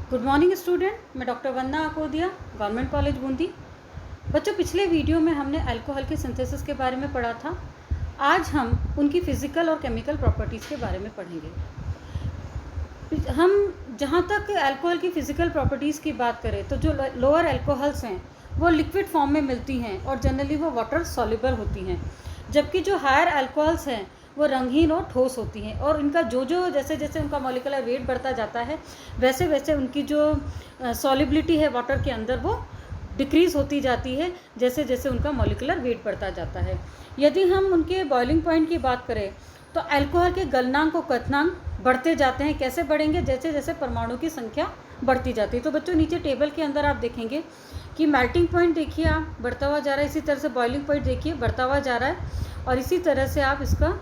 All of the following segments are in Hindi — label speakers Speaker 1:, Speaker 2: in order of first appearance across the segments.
Speaker 1: गुड मॉर्निंग स्टूडेंट, मैं डॉक्टर वंदना आकोदिया, गवर्नमेंट कॉलेज बूंदी। बच्चों, पिछले वीडियो में हमने अल्कोहल के सिंथेसिस के बारे में पढ़ा था। आज हम उनकी फिजिकल और केमिकल प्रॉपर्टीज़ के बारे में पढ़ेंगे। हम जहाँ तक अल्कोहल की फ़िज़िकल प्रॉपर्टीज़ की बात करें तो जो लोअर अल्कोहल्स हैं वो लिक्विड फॉर्म में मिलती हैं और जनरली वो वाटर सॉल्युबल होती हैं, जबकि जो हायर अल्कोहल्स हैं वो रंगीन और ठोस होती हैं। और इनका जैसे जैसे उनका मॉलिक्यूलर वेट बढ़ता जाता है वैसे वैसे उनकी जो सॉल्युबिलिटी है वाटर के अंदर वो डिक्रीज़ होती जाती है, जैसे जैसे उनका मॉलिक्यूलर वेट बढ़ता जाता है। यदि हम उनके बॉइलिंग पॉइंट की बात करें तो अल्कोहल के गलनांक और क्वथनांक बढ़ते जाते हैं। कैसे बढ़ेंगे? जैसे जैसे परमाणु की संख्या बढ़ती जाती है। तो बच्चों, नीचे टेबल के अंदर आप देखेंगे कि मेल्टिंग पॉइंट देखिए आप बढ़ता हुआ जा रहा है, इसी तरह से बॉइलिंग पॉइंट देखिए बढ़ता हुआ जा रहा है, और इसी तरह से आप इसका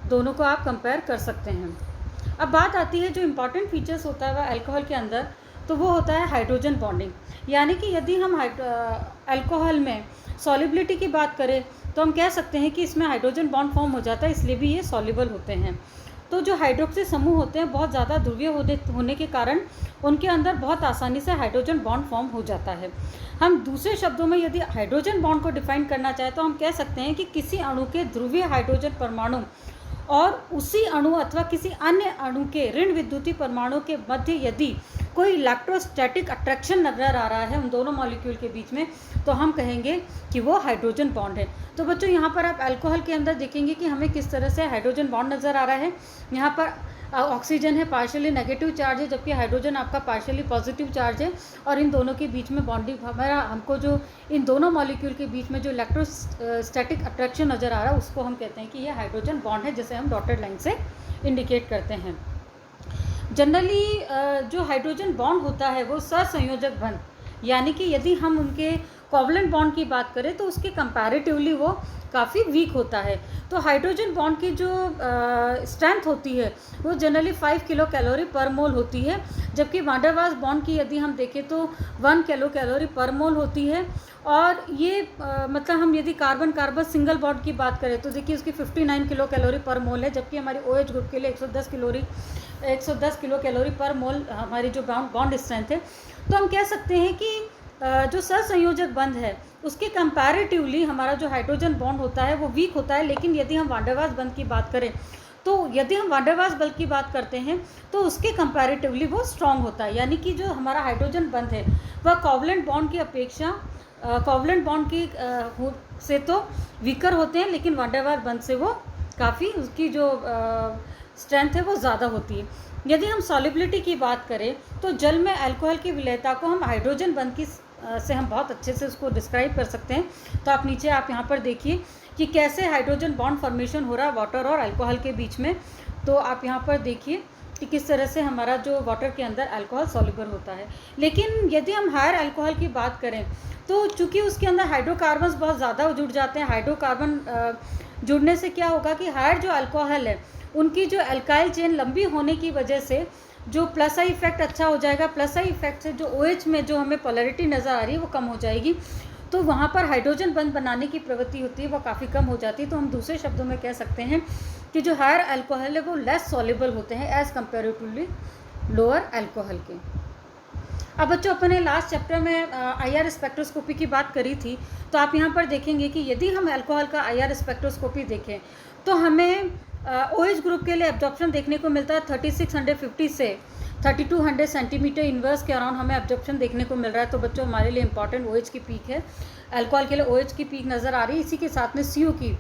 Speaker 1: दोनों को आप कंपेयर कर सकते हैं। अब बात आती है जो इम्पॉर्टेंट फीचर्स होता है वह अल्कोहल के अंदर, तो वो होता है हाइड्रोजन बॉन्डिंग। यानी कि यदि हम अल्कोहल में सॉल्युबिलिटी की बात करें तो हम कह सकते हैं कि इसमें हाइड्रोजन बॉन्ड फॉर्म हो जाता है, इसलिए भी ये सॉल्युबल होते हैं। तो जो हाइड्रोक्सी समूह होते हैं बहुत ज़्यादा ध्रुवीय होने के कारण उनके अंदर बहुत आसानी से हाइड्रोजन बॉन्ड फॉर्म हो जाता है। हम दूसरे शब्दों में यदि हाइड्रोजन बॉन्ड को डिफाइन करना चाहें तो हम कह सकते हैं कि किसी अणु के ध्रुवीय हाइड्रोजन परमाणु और उसी अणु अथवा किसी अन्य अणु के ऋण विद्युतीय परमाणु के मध्य यदि कोई इलेक्ट्रोस्टैटिक अट्रैक्शन नजर आ रहा है उन दोनों मॉलिक्यूल के बीच में, तो हम कहेंगे कि वो हाइड्रोजन बॉन्ड है। तो बच्चों, यहाँ पर आप अल्कोहल के अंदर देखेंगे कि हमें किस तरह से हाइड्रोजन बॉन्ड नज़र आ रहा है। यहाँ पर ऑक्सीजन है पार्शियली नेगेटिव चार्ज है, जबकि हाइड्रोजन आपका पार्शियली पॉजिटिव चार्ज है, और इन दोनों के बीच में बॉन्डिंग हमको जो इन दोनों मॉलिक्यूल के बीच में जो इलेक्ट्रोस्टैटिक अट्रैक्शन नज़र आ रहा है उसको हम कहते हैं कि यह हाइड्रोजन बॉन्ड है, जिसे हम डॉटेड लाइन से इंडिकेट करते हैं। जनरली जो हाइड्रोजन बॉन्ड होता है वो सहसंयोजक बंध, यानी कि यदि हम उनके कोवलेंट बॉन्ड की बात करें तो उसके कंपैरेटिवली वो काफ़ी वीक होता है। तो हाइड्रोजन बॉन्ड की जो स्ट्रेंथ होती है वो जनरली 5 किलो कैलोरी पर मोल होती है, जबकि वान वाल्स बॉन्ड की यदि हम देखें तो 1 किलो कैलोरी पर मोल होती है। और ये मतलब हम यदि कार्बन कार्बन सिंगल बॉन्ड की बात करें तो देखिए उसकी 59 किलो कैलोरी पर मोल है, जबकि हमारी OH ग्रुप के लिए 110 किलो कैलोरी पर मोल हमारी जो बॉन्ड स्ट्रेंथ है। तो हम कह सकते हैं कि जो सहसंयोजक बंध है उसके कंपैरेटिवली हमारा जो हाइड्रोजन बॉन्ड होता है वो वीक होता है। लेकिन यदि हम वान डेर वाल्स बंध की बात करें तो यदि हम वान डेर वाल्स बंध की बात करते हैं तो उसके कंपैरेटिवली वो स्ट्रॉन्ग होता है। यानी कि जो हमारा हाइड्रोजन बंध है वह कोवलेंट बॉन्ड की अपेक्षा कोवलेंट बॉन्ड की से तो वीकर होते हैं, लेकिन वान डेर वाल्स बंध से वो काफ़ी उसकी जो स्ट्रेंथ है वो ज़्यादा होती है। यदि हम सॉल्युबिलिटी की बात करें तो जल में अल्कोहल की विलेयता को हम हाइड्रोजन बंध की से हम बहुत अच्छे से उसको डिस्क्राइब कर सकते हैं। तो आप नीचे आप यहाँ पर देखिए कि कैसे हाइड्रोजन बॉन्ड फॉर्मेशन हो रहा है वाटर और अल्कोहल के बीच में। तो आप यहाँ पर देखिए कि किस तरह से हमारा जो वाटर के अंदर अल्कोहल सॉल्युबल होता है। लेकिन यदि हम हायर अल्कोहल की बात करें तो चूँकि उसके अंदर हाइड्रोकार्बन्स बहुत ज़्यादा जुड़ जाते हैं, हाइड्रोकार्बन जुड़ने से क्या होगा कि हायर जो अल्कोहल है उनकी जो अल्काइल चेन लंबी होने की वजह से जो प्लस आई इफेक्ट अच्छा हो जाएगा। प्लस आई इफेक्ट से जो OH में जो हमें पोलैरिटी नज़र आ रही है वो कम हो जाएगी, तो वहाँ पर हाइड्रोजन बंध बनाने की प्रवृत्ति होती है वो काफ़ी कम हो जाती है। तो हम दूसरे शब्दों में कह सकते हैं कि जो हायर अल्कोहल है वो लेस सॉल्युबल होते हैं एज़ कम्पेरेटिवली लोअर अल्कोहल के। अब बच्चों, अपने लास्ट चैप्टर में IR स्पेक्ट्रोस्कोपी की बात करी थी, तो आप यहाँ पर देखेंगे कि यदि हम अल्कोहल का IR स्पेक्ट्रोस्कोपी देखें तो हमें OH ग्रुप के लिए एब्जॉर्प्शन देखने को मिलता है 3650 से 3200 सेंटीमीटर इन्वर्स के अराउंड हमें एब्जॉर्प्शन देखने को मिल रहा है। तो बच्चों, हमारे लिए इंपॉर्टेंट OH की पीक है, अल्कोहल के लिए OH की पीक नज़र आ रही है। इसी के साथ में CO की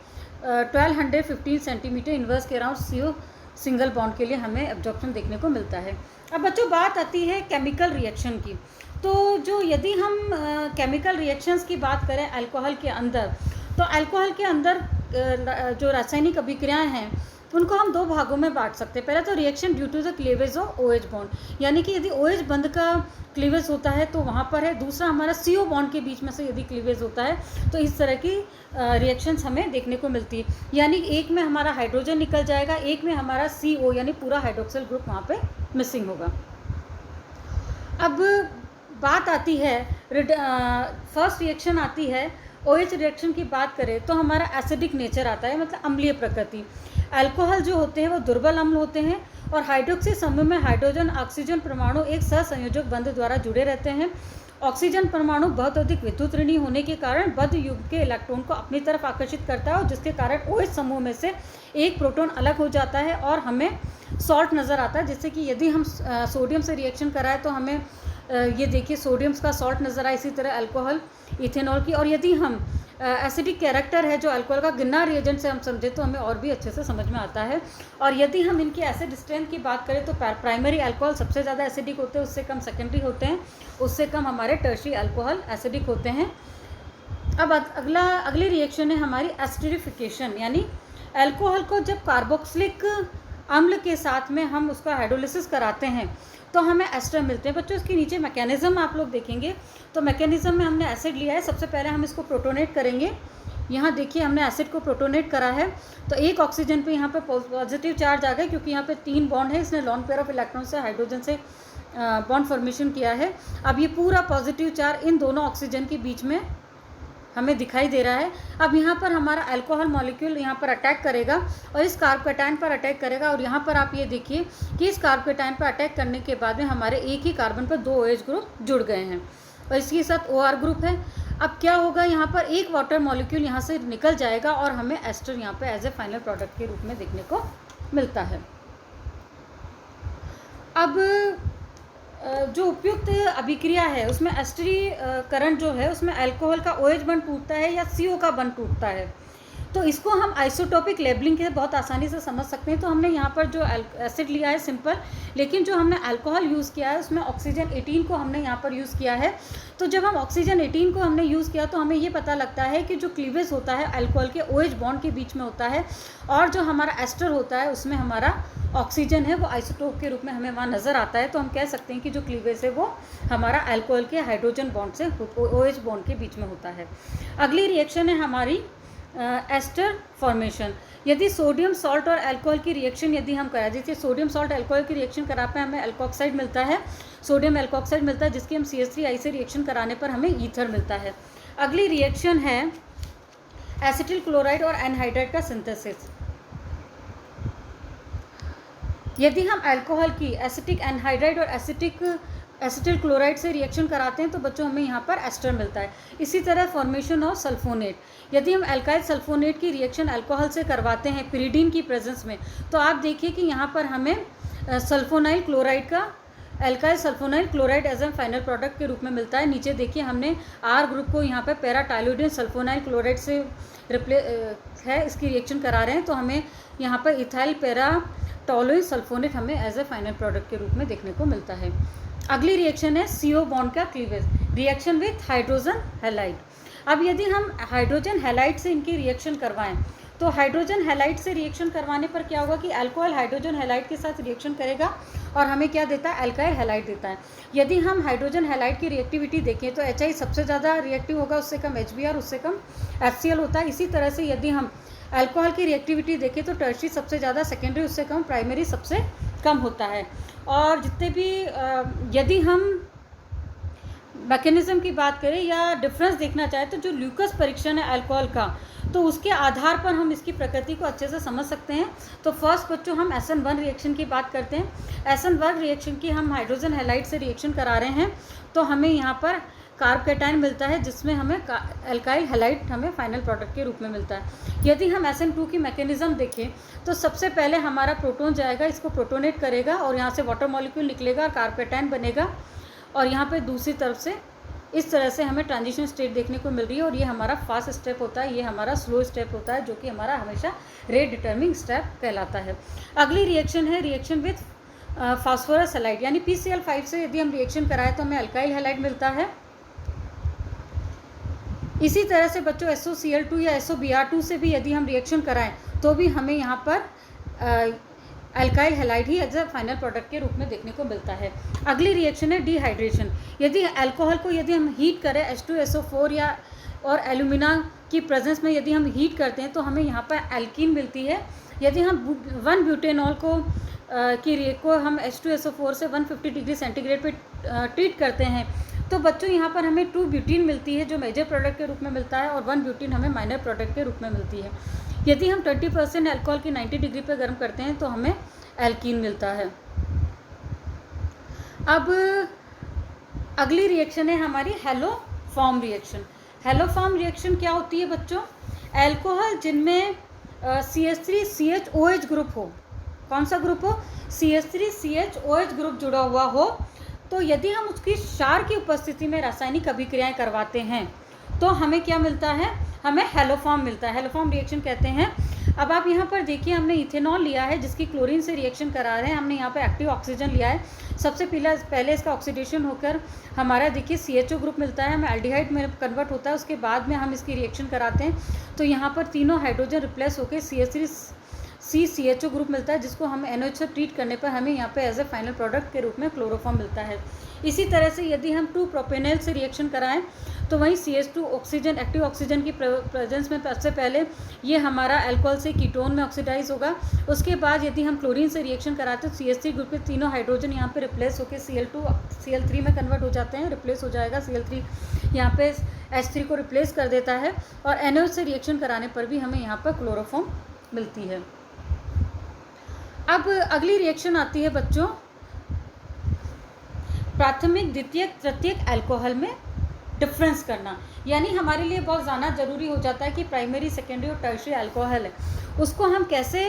Speaker 1: 1215 सेंटीमीटर इन्वर्स के अराउंड CO सिंगल बॉन्ड के लिए हमें एब्जॉर्प्शन देखने को मिलता है। अब बच्चों, बात आती है केमिकल रिएक्शन की। तो जो यदि हम केमिकल रिएक्शंस की बात करें अल्कोहल के अंदर, तो अल्कोहल के अंदर जो रासायनिक अभिक्रियाएं हैं उनको हम दो भागों में बांट सकते हैं। पहला तो reaction due to the cleavage of OH bond, यानी कि यदि OH बंध का क्लीवेज होता है तो वहाँ पर है। दूसरा हमारा CO बॉन्ड के बीच में से यदि क्लीवेज होता है तो इस तरह की रिएक्शंस हमें देखने को मिलती है। यानी एक में हमारा हाइड्रोजन निकल जाएगा, एक में हमारा CO यानी पूरा हाइड्रोक्सिल ग्रुप वहाँ पे मिसिंग होगा। अब बात आती है फर्स्ट रिएक्शन आती है OH रिएक्शन की बात करें तो हमारा एसिडिक नेचर आता है, मतलब अम्लीय प्रकृति। अल्कोहल जो होते हैं वो दुर्बल अम्ल होते हैं और हाइड्रोक्सी समूह में हाइड्रोजन ऑक्सीजन परमाणु एक सहसंयोजक बंध द्वारा जुड़े रहते हैं। ऑक्सीजन परमाणु बहुत अधिक विद्युत ऋणी होने के कारण बद्ध युग्म के इलेक्ट्रॉन को अपनी तरफ आकर्षित करता है और जिसके कारण OH समूह में से एक प्रोटॉन अलग हो जाता है और हमें सॉल्ट नज़र आता है। जैसे कि यदि हम सोडियम से रिएक्शन कराएं तो हमें ये देखिए सोडियम का सॉल्ट नज़र आए, इसी तरह अल्कोहल इथेनॉल की। और यदि हम एसिडिक कैरेक्टर है जो अल्कोहल का गिरनार रिएजेंट से हम समझे तो हमें और भी अच्छे से समझ में आता है। और यदि हम इनकी एसिड स्ट्रेंथ की बात करें तो प्राइमरी अल्कोहल सबसे ज़्यादा एसिडिक होते हैं, उससे कम सेकेंडरी होते हैं, उससे कम हमारे टर्शियरी अल्कोहल एसिडिक होते हैं। अब अगली रिएक्शन है हमारी एस्टरिफिकेशन, यानी अल्कोहल को जब कार्बोक्सिलिक अम्ल के साथ में हम उसका हाइड्रोलिसिस कराते हैं तो हमें एस्टर मिलते हैं। बच्चों इसके नीचे मैकेनिज्म आप लोग देखेंगे तो मैकेनिज्म में हमने एसिड लिया है, सबसे पहले हम इसको प्रोटोनेट करेंगे। यहाँ देखिए हमने एसिड को प्रोटोनेट करा है तो एक ऑक्सीजन पे यहाँ पे पॉजिटिव चार्ज आ गया क्योंकि यहाँ पे 3 बॉन्ड है, इसने लॉन पेयर ऑफ इलेक्ट्रॉन से हाइड्रोजन से बॉन्ड फॉर्मेशन किया है। अब ये पूरा पॉजिटिव चार्ज इन दोनों ऑक्सीजन के बीच में हमें दिखाई दे रहा है। अब यहाँ पर हमारा अल्कोहल मॉलिक्यूल यहाँ पर अटैक करेगा और इस कार्बोकेटायन पर अटैक करेगा और यहाँ पर आप ये देखिए कि इस कार्बोकेटायन पर अटैक करने के बाद में हमारे एक ही कार्बन पर 2 OH ग्रुप जुड़ गए हैं और इसके साथ OR ग्रुप है। अब क्या होगा, यहाँ पर एक वाटर मॉलिक्यूल यहाँ से निकल जाएगा और हमें एस्टर यहाँ पर एज ए फाइनल प्रोडक्ट के रूप में देखने को मिलता है। अब जो उपयुक्त अभिक्रिया है उसमें एस्टरीकरण जो है उसमें अल्कोहल का OH बंध टूटता है या CO का बंध टूटता है, तो इसको हम आइसोटोपिक लेबलिंग के बहुत आसानी से समझ सकते हैं। तो हमने यहाँ पर जो एसिड लिया है सिंपल, लेकिन जो हमने अल्कोहल यूज़ किया है उसमें ऑक्सीजन 18 को हमने यहाँ पर यूज़ किया है। तो जब हम ऑक्सीजन 18 को हमने यूज़ किया तो हमें ये पता लगता है कि जो क्लीवेज होता है अल्कोहल के OH बॉन्ड के बीच में होता है और जो हमारा एस्टर होता है उसमें हमारा ऑक्सीजन है वो आइसोटोप के रूप में हमें वहाँ नज़र आता है। तो हम कह सकते हैं कि जो क्लीवेज है वो हमारा अल्कोहल के हाइड्रोजन बॉन्ड से OH बॉन्ड के बीच में होता है। अगली रिएक्शन है हमारी एस्टर फॉर्मेशन। यदि सोडियम सॉल्ट और अल्कोहल की रिएक्शन यदि हम कराएं, जैसे सोडियम सॉल्ट अल्कोहल की रिएक्शन कराने पर हमें अल्कोक्साइड मिलता है, सोडियम अल्कोक्साइड मिलता है, जिसकी हम CH3 से रिएक्शन कराने पर हमें ईथर मिलता है। अगली रिएक्शन है एसिटिल क्लोराइड और एनहाइड्राइड का सिंथेसिस। यदि हम अल्कोहल की एसिटिक एनहाइड्राइड और एसिटिल क्लोराइड से रिएक्शन कराते हैं तो बच्चों हमें यहाँ पर एस्टर मिलता है। इसी तरह फॉर्मेशन ऑफ सल्फोनेट, यदि हम अल्काइल सल्फोनेट की रिएक्शन अल्कोहल से करवाते हैं पिरिडीन की प्रेजेंस में तो आप देखिए कि यहाँ पर हमें सल्फोनाइल क्लोराइड का alkyl sulfonyl chloride as a final product के रूप में मिलता है। नीचे देखिए हमने R ग्रुप को यहाँ पर पैराटाइलोडिन सल्फोनाइल क्लोराइड से है इसकी रिएक्शन करा रहे हैं तो हमें यहाँ पर इथाइल पैराटोलुइन सल्फोनेट हमें एज ए फाइनल प्रोडक्ट के रूप में देखने को मिलता है। अगली रिएक्शन है CO बॉन्ड का cleavage, reaction with hydrogen halide. अब यदि हम हाइड्रोजन हैलाइड से इनकी रिएक्शन करवाएं तो हाइड्रोजन हैलाइड से रिएक्शन करवाने पर क्या होगा कि अल्कोहल हाइड्रोजन हैलाइड के साथ रिएक्शन करेगा और हमें क्या देता है, अल्काइल हैलाइड देता है। यदि हम हाइड्रोजन हैलाइड की रिएक्टिविटी देखें तो HI सबसे ज़्यादा रिएक्टिव होगा, उससे कम HBr, उससे कम HCl होता है। इसी तरह से यदि हम अल्कोहल की रिएक्टिविटी देखें तो टर्शियरी सबसे ज़्यादा, सेकेंडरी उससे कम, प्राइमरी सबसे कम होता है। और जितने भी यदि हम मैकेनिज्म की बात करें या डिफरेंस देखना चाहें तो जो ल्यूकस परीक्षण है अल्कोहल का तो उसके आधार पर हम इसकी प्रकृति को अच्छे से समझ सकते हैं। तो फर्स्ट बच्चों हम SN1 रिएक्शन की बात करते हैं। SN1 रिएक्शन की हम हाइड्रोजन हैलाइड से रिएक्शन करा रहे हैं तो हमें यहाँ पर कार्बोकेटायन मिलता है जिसमें हमें अल्काइल हैलाइड हमें फाइनल प्रोडक्ट के रूप में मिलता है। यदि हम SN2 की मैकेनिज्म देखें तो सबसे पहले हमारा प्रोटॉन जाएगा, इसको प्रोटोनेट करेगा और यहाँ से वाटर मॉलिक्यूल निकलेगा, कार्बोकेटायन बनेगा और यहाँ पे दूसरी तरफ से इस तरह से हमें ट्रांजिशन स्टेट देखने को मिल रही है और ये हमारा फास्ट स्टेप होता है, ये हमारा स्लो स्टेप होता है जो कि हमारा हमेशा रेट डिटर्मिंग स्टेप कहलाता है। अगली रिएक्शन है रिएक्शन विथ फास्फोरस हैलाइड, यानी PCl5 से यदि हम रिएक्शन कराएं तो हमें अल्काइल हैलाइड मिलता है। इसी तरह से बच्चों SOCl2 या SOBr2 से भी यदि हम रिएक्शन कराएं तो भी हमें यहाँ पर अल्काइल हैलाइड ही एज अ फाइनल प्रोडक्ट के रूप में देखने को मिलता है। अगली रिएक्शन है डिहाइड्रेशन। यदि अल्कोहल को यदि हम हीट करें H2SO4 या और एल्यूमिना की प्रेजेंस में यदि हम हीट करते हैं तो हमें यहाँ पर एल्कीन मिलती है। यदि हम 1 ब्यूटेनॉल को हम H2SO4 से 150 डिग्री सेंटीग्रेड पे ट्रीट करते हैं तो बच्चों यहाँ पर हमें 2 ब्यूटीन मिलती है जो मेजर प्रोडक्ट के रूप में मिलता है, और 1 ब्यूटीन हमें माइनर प्रोडक्ट के रूप में मिलती है। यदि हम 20% अल्कोहल की 90 डिग्री पर गर्म करते हैं तो हमें एल्कीन मिलता है। अब अगली रिएक्शन है हमारी हैलोफॉर्म रिएक्शन। हैलोफॉर्म रिएक्शन क्या होती है बच्चों? अल्कोहल जिनमें CH3CHOH ग्रुप हो। कौन सा ग्रुप हो? CH3CHOH ग्रुप जुड़ा हुआ हो। तो यदि हम उसकी क्षार की उपस्थिति में रासायनिक अभिक्रियाएं करवाते हैं तो हमें क्या मिलता है? हमें हैलोफॉर्म मिलता है। हैलोफॉर्म रिएक्शन कहते हैं। अब आप यहाँ पर देखिए, हमने इथेनॉल लिया है जिसकी क्लोरीन से रिएक्शन करा रहे हैं। हमने यहाँ पर एक्टिव ऑक्सीजन लिया है। सबसे पहले इसका ऑक्सीडेशन होकर हमारा देखिए CHO ग्रुप मिलता है, हमें एल्डिहाइड में कन्वर्ट होता है। उसके बाद में हम इसकी रिएक्शन कराते हैं तो यहाँ पर तीनों हाइड्रोजन रिप्लेस होकर CH3CCHO ग्रुप मिलता है, जिसको हम NOH से ट्रीट करने पर हमें यहाँ पे एज ए फाइनल प्रोडक्ट के रूप में क्लोरोफॉर्म मिलता है। इसी तरह से यदि हम 2 प्रोपेनॉल से रिएक्शन कराएं तो वहीं CH2 ऑक्सीजन, एक्टिव ऑक्सीजन की प्रेजेंस में सबसे पहले ये हमारा अल्कोहल से कीटोन में ऑक्सीडाइज होगा। उसके बाद यदि हम क्लोरीन से रिएक्शन कराते हैं तो CH3 ग्रुप के तीनों हाइड्रोजन यहाँ पे रिप्लेस होकर Cl3 में कन्वर्ट हो जाते हैं, रिप्लेस हो जाएगा। Cl3 यहाँ पे H3 को रिप्लेस कर देता है, और NOH से रिएक्शन कराने पर भी हमें यहाँ पर क्लोरोफॉर्म मिलती है। अब अगली रिएक्शन आती है बच्चों प्राथमिक, द्वितीयक, तृतीयक अल्कोहल में डिफरेंस करना। यानी हमारे लिए बहुत जाना जरूरी हो जाता है कि प्राइमरी, सेकेंडरी और टर्शियरी अल्कोहल है उसको हम कैसे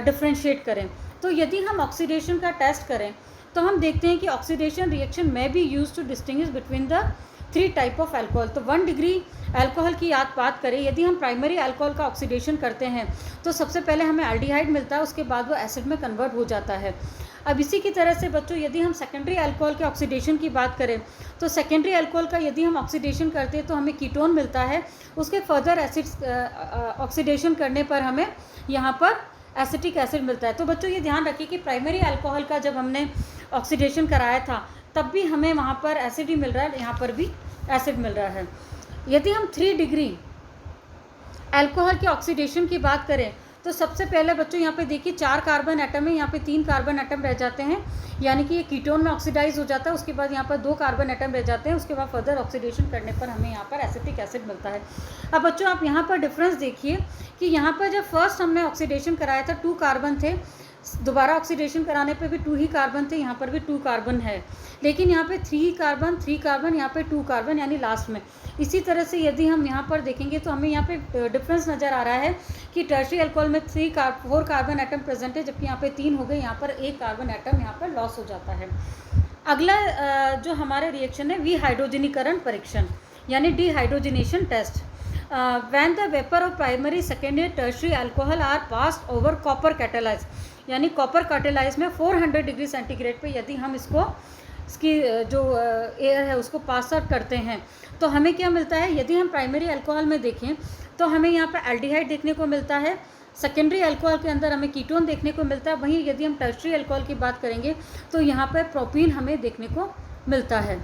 Speaker 1: डिफ्रेंशिएट करें। तो यदि हम ऑक्सीडेशन का टेस्ट करें तो हम देखते हैं कि ऑक्सीडेशन रिएक्शन में भी use to distinguish between the 3 type of alcohol. तो 1 डिग्री अल्कोहल की बात करें, यदि हम प्राइमरी अल्कोहल का ऑक्सीडेशन करते हैं तो सबसे पहले हमें एल्डिहाइड मिलता है, उसके बाद वो एसिड में कन्वर्ट हो जाता है। अब इसी की तरह से बच्चों यदि हम सेकेंडरी अल्कोहल के ऑक्सीडेशन की बात करें तो सेकेंडरी अल्कोहल का यदि हम ऑक्सीडेशन करते हैं तो हमें कीटोन मिलता है। उसके फर्दर एसिड ऑक्सीडेशन करने पर हमें यहाँ पर एसिटिक एसिड मिलता है। तो बच्चों ये ध्यान रखिए कि प्राइमरी अल्कोहल का जब हमने ऑक्सीडेशन कराया था तब भी हमें वहाँ पर एसिड ही मिल रहा है, यहाँ पर भी एसिड मिल रहा है। यदि हम 3 डिग्री अल्कोहल के ऑक्सीडेशन की बात करें तो सबसे पहले बच्चों यहाँ पे देखिए 4 कार्बन एटम है, यहाँ पे 3 कार्बन एटम रह जाते हैं, यानी कि ये कीटोन में ऑक्सीडाइज हो जाता है। उसके बाद यहाँ पर 2 कार्बन एटम रह जाते हैं, उसके बाद फर्दर ऑक्सीडेशन करने पर हमें यहाँ पर एसिटिक एसिड मिलता है। अब बच्चों आप यहाँ पर डिफरेंस देखिए कि यहाँ पर जब फर्स्ट हमने ऑक्सीडेशन कराया था 2 कार्बन थे, दोबारा ऑक्सीडेशन कराने पे भी 2 ही कार्बन थे, यहाँ पर भी 2 कार्बन है, लेकिन यहाँ पे 3 कार्बन, यहाँ पे 2 कार्बन यानी लास्ट में। इसी तरह से यदि हम यहाँ पर देखेंगे तो हमें यहाँ पे डिफरेंस नज़र आ रहा है कि टर्शियरी अल्कोहल में 4 कार्बन एटम प्रेजेंट है, जबकि यहाँ पे 3 हो गए, यहाँ पर 1 कार्बन एटम यहाँ पर लॉस हो जाता है। अगला जो हमारा रिएक्शन है विहाइड्रोजनीकरण परीक्षण यानी dehydrogenation test. When the vapour of primary, secondary, tertiary alcohol are passed over copper catalyse, यानी कॉपर कैटालाइज में 400 डिग्री सेंटीग्रेड पे यदि हम इसकी जो एयर है उसको पास आउट करते हैं तो हमें क्या मिलता है। यदि हम प्राइमरी अल्कोहल में देखें तो हमें यहाँ पर एल्डिहाइड देखने को मिलता है, सेकेंडरी अल्कोहल के अंदर हमें कीटोन देखने को मिलता है। वहीं यदि हम टर्शियरी अल्कोहल की बात करेंगे तो यहाँ पर प्रोपीन हमें देखने को मिलता है।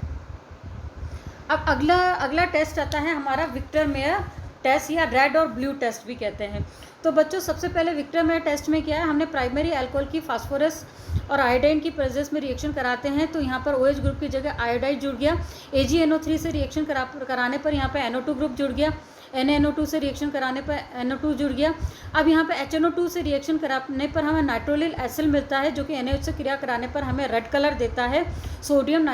Speaker 1: अब अगला टेस्ट आता है हमारा विक्टर मेयर टेस्ट या रेड और ब्लू टेस्ट भी कहते हैं। तो बच्चों सबसे पहले विक्टर मेयर टेस्ट में क्या है, हमने प्राइमरी अल्कोहल की फास्फोरस और आयोडाइन की प्रेजेंस में रिएक्शन कराते हैं तो यहाँ पर OH ग्रुप की जगह आयोडाइड जुड़ गया। AgNO3 से रिएक्शन कराने पर यहाँ पर NO2 ग्रुप जुड़ गया। NaNO2 से रिएक्शन कराने पर NO2 जुड़ गया। अब यहाँ पे HNO2 से रिएक्शन कराने पर हमें नाइट्रोलिल एसिड मिलता है जो कि NaOH से क्रिया कराने पर हमें रेड कलर देता है। सोडियम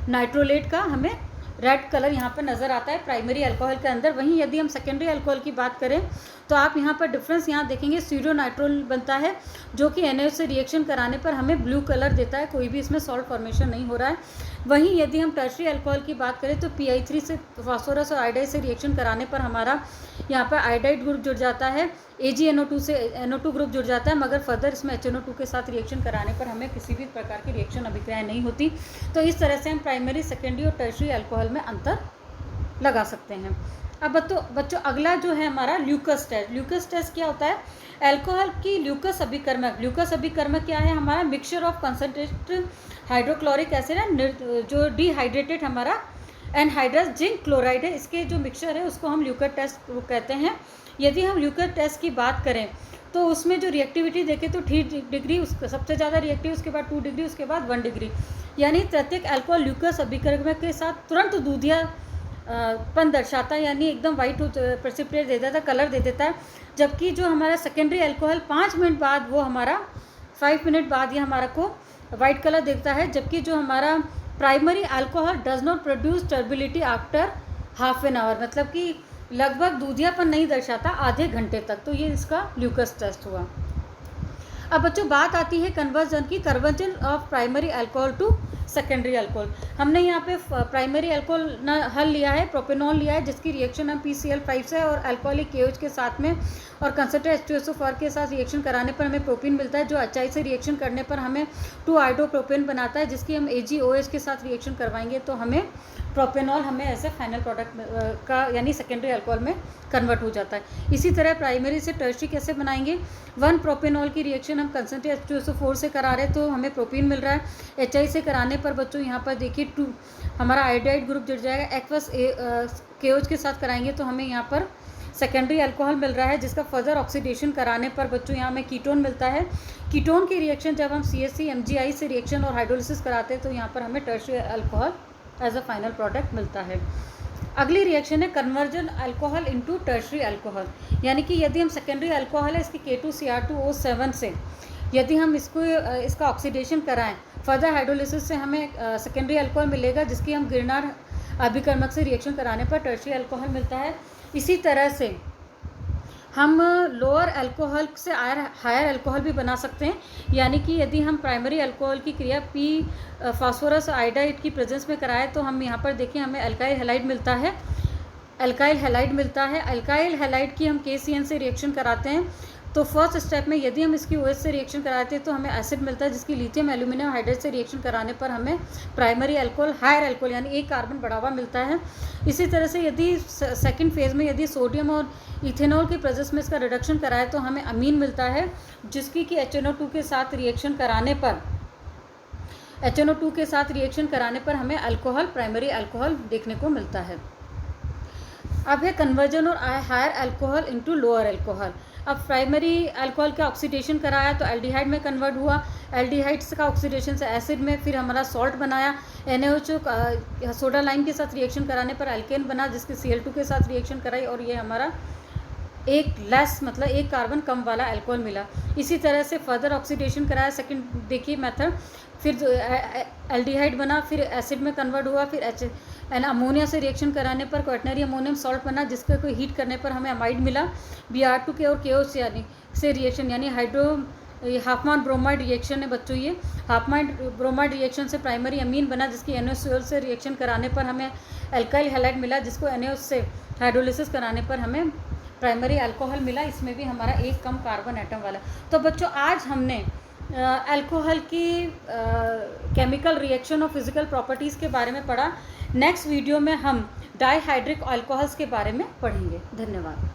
Speaker 1: नाइट्रोलेट का हमें रेड कलर यहाँ पर नज़र आता है प्राइमरी अल्कोहल के अंदर। वहीं यदि हम सेकेंडरी अल्कोहल की बात करें तो आप यहाँ पर डिफरेंस यहाँ देखेंगे, स्यूडो नाइट्रोल बनता है जो कि NaOH से रिएक्शन कराने पर हमें ब्लू कलर देता है, कोई भी इसमें सॉल्ट फॉर्मेशन नहीं हो रहा है। वहीं यदि हम टर्शियरी अल्कोहल की बात करें तो Pi3 से फास्फोरस और आयोडाइड से रिएक्शन कराने पर हमारा यहाँ पर आयोडाइड ग्रुप जुड़ जाता है, AgNO2 से NO2 ग्रुप जुड़ जाता है, मगर फर्दर इसमें HNO2 के साथ रिएक्शन कराने पर हमें किसी भी प्रकार की रिएक्शन अभिक्रिया नहीं होती। तो इस तरह से हम प्राइमरी, सेकेंडरी और टर्शियरी अल्कोहल में अंतर लगा सकते हैं। अब बच्चों अगला जो है हमारा ल्यूकस टेस्ट। ल्यूकस टेस्ट क्या होता है, अल्कोहल की ल्यूकस अभिकर्मक। ल्यूकस अभिकर्मक क्या है, हमारा mixture of concentrated hydrochloric acid है जो डिहाइड्रेटेड हमारा एनहाइड्रस जिंक क्लोराइड है, इसके जो मिक्सचर है उसको हम ल्यूकस टेस्ट कहते हैं। यदि हम ल्यूकस टेस्ट की बात करें तो उसमें जो रिएक्टिविटी देखें तो 3 डिग्री उसका सबसे ज़्यादा रिएक्टिव, उसके बाद 2 डिग्री, उसके बाद 1 डिग्री। यानी तृतीयक अल्कोहल ल्यूकस अभिकर्मक के साथ तुरंत दूधिया पन दर्शाता है, यानी एकदम वाइट प्रेसिपिटेट दे देता है, कलर दे देता है। जबकि जो हमारा सेकेंडरी अल्कोहल 5 मिनट बाद वो हमारा 5 मिनट बाद ये हमारा को वाइट कलर देता है। जबकि जो हमारा primary alcohol does not produce turbidity after half an hour, मतलब कि लगभग दूधियापन नहीं दर्शाता आधे घंटे तक। तो ये इसका ल्यूकस टेस्ट हुआ। अब बच्चों बात आती है कन्वर्जन की, conversion of primary alcohol to secondary alcohol. हमने यहाँ पे प्राइमरी अल्कोहल हल लिया है, प्रोपेनॉल लिया है, जिसकी रिएक्शन हम PCl5 से और अल्कोहलिक KOH के साथ में और कंसंट्रेट H2SO4 के साथ रिएक्शन कराने पर हमें प्रोपीन मिलता है, जो HI से रिएक्शन करने पर हमें 2-आइडोप्रोपेन बनाता है, जिसकी हम AgOH के साथ रिएक्शन करवाएंगे तो हमें प्रोपेनॉल हमें ऐसे फाइनल प्रोडक्ट का यानी सेकेंडरी अल्कोहल में कन्वर्ट हो जाता है। इसी तरह प्राइमरी से टर्शरी कैसे बनाएंगे, 1 प्रोपेनॉल की रिएक्शन हम कंसंट्रेट H2SO4 से करा रहे हैं तो हमें प्रोपीन मिल रहा है। HI से कराने पर बच्चों यहाँ पर देखिए 2 हमारा आयोडाइड ग्रुप जुड़ जाएगा। एक्वस KOH के साथ कराएंगे तो हमें यहाँ पर सेकेंडरी अल्कोहल मिल रहा है, जिसका फर्दर ऑक्सीडेशन कराने पर बच्चों यहाँ हमें कीटोन मिलता है। कीटोन की रिएक्शन जब हम CHC MgI से रिएक्शन और हाइड्रोलिसिस कराते हैं तो यहाँ पर हमें tertiary alcohol as a final product मिलता है। अगली रिएक्शन है conversion alcohol into tertiary alcohol, यानी कि यदि हम सेकेंडरी अल्कोहल है इसकी K2Cr2O7 से यदि हम इसका ऑक्सीडेशन कराएं, फर्दर हाइड्रोलिसिस से हमें सेकेंडरी अल्कोहल मिलेगा, जिसकी हम गिरनार अभिकर्मक से रिएक्शन कराने पर टर्शरी अल्कोहल मिलता है। इसी तरह से हम लोअर अल्कोहल से हायर अल्कोहल भी बना सकते हैं, यानी कि यदि हम प्राइमरी अल्कोहल की क्रिया फास्फोरस आयोडाइड की प्रेजेंस में कराएं तो हम यहाँ पर देखिए हमें अल्काइल हैलाइड मिलता है। अल्काइल हैलाइड की हम KCN से रिएक्शन कराते हैं तो फर्स्ट स्टेप में यदि हम इसकी OH से रिएक्शन कराते हैं तो हमें एसिड मिलता है, जिसकी लिथियम एल्यूमिनियम हाइड्रेट से रिएक्शन कराने पर हमें प्राइमरी अल्कोहल हायर अल्कोहल यानी 1 कार्बन बढ़ावा मिलता है। इसी तरह से यदि सेकंड फेज में यदि सोडियम और इथेनॉल की प्रेजेंस में इसका रिडक्शन कराए तो हमें अमीन मिलता है, जिसकी कि HNO2 के साथ रिएक्शन कराने पर हमें अल्कोहल प्राइमरी अल्कोहल देखने को मिलता है। अब है कन्वर्जन और higher alcohol into lower alcohol. अब प्राइमरी अल्कोहल का ऑक्सीडेशन कराया तो एल्डिहाइड में कन्वर्ट हुआ, एल्डिहाइड्स का ऑक्सीडेशन से एसिड में, फिर हमारा सॉल्ट बनाया, NaOH सोडा लाइम के साथ रिएक्शन कराने पर एल्केन बना, जिसके Cl2 के साथ रिएक्शन कराई और ये हमारा एक कार्बन कम वाला अल्कोहल मिला। इसी तरह से फर्दर ऑक्सीडेशन कराया, सेकंड देखिए मेथड, फिर एल्डिहाइड बना, फिर एसिड में कन्वर्ट हुआ, फिर अमोनिया से रिएक्शन कराने पर क्वाटनरी अमोनियम सॉल्ट बना, जिसका कोई हीट करने पर हमें अमाइड मिला। Br2 के और KOH यानी से रिएक्शन यानी हाफमान ब्रोमाइड रिएक्शन है बच्चों। ये हाफमान ब्रोमाइड रिएक्शन से प्राइमरी अमीन बना, जिसकी NaCl से रिएक्शन कराने पर हमें अल्काइल हैलाइड मिला, जिसको NaOH से हाइड्रोलिसिस कराने पर हमें प्राइमरी अल्कोहल मिला। इसमें भी हमारा 1 कम कार्बन एटम वाला। तो बच्चों आज हमने अल्कोहल की केमिकल रिएक्शन और फिजिकल प्रॉपर्टीज़ के बारे में पढ़ा। नेक्स्ट वीडियो में हम डाईहाइड्रिक अल्कोहल्स के बारे में पढ़ेंगे। धन्यवाद।